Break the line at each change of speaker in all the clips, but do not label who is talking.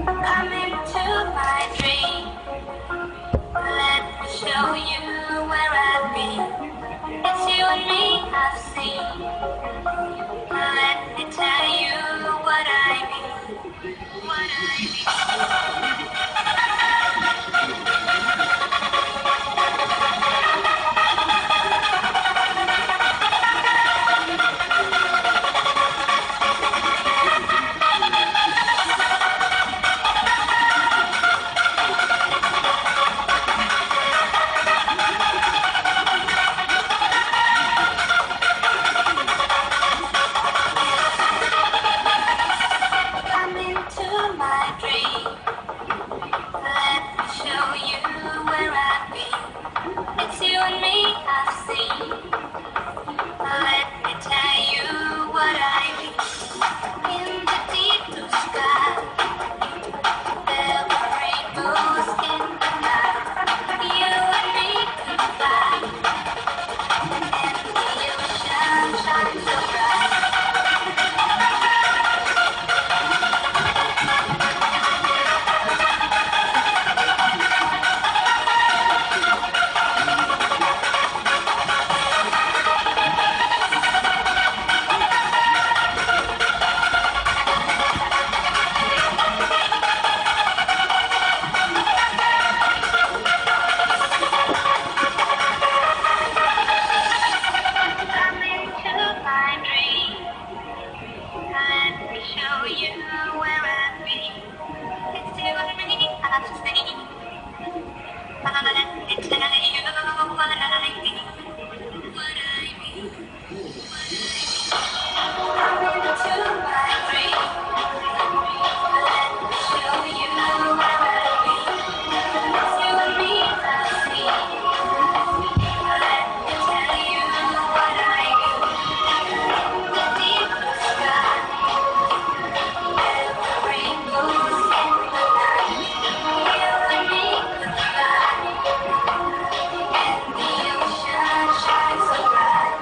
Come into my dream. Let me show you where I've been. It's you and me I've seen. Let me tell you what I mean. What I mean. Come into my dream. Let me show you where I've been. It's you and me I've seen. Let me tell you what I mean. In the deep blue sky, there were rainbows in the night. You and me could fly, and the ocean shines so bright. Come into my dream. Let me show you where I've been. It's you and me I've seen. Let me tell you what I mean. What I mean. Come into my dream. Let me show you where I've been. It's you and me I've seen. Let me tell you what I mean. The deep blue sky, there were rainbows in the night. You and me could fly, and the ocean shines so bright.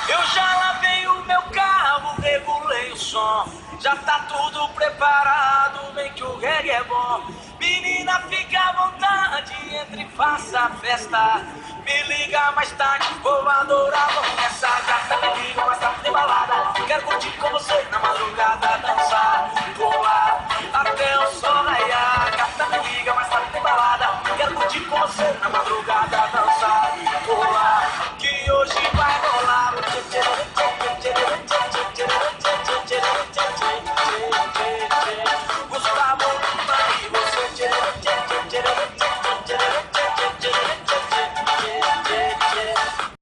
Eu já lavei o meu carro, regulei o som. Já tá tudo preparado, bem que o reggae é bom. Menina, fica à vontade, entre e faça a festa. Me liga mais tarde, vou adorar, vamos nessa. Gata, me liga mais tarde, tem balada. Quero curtir com você na madrugada, dançar, pular até o sol raiar. Gata, me liga mais tarde, tem balada. Quero curtir com você na madrugada, dançar, pular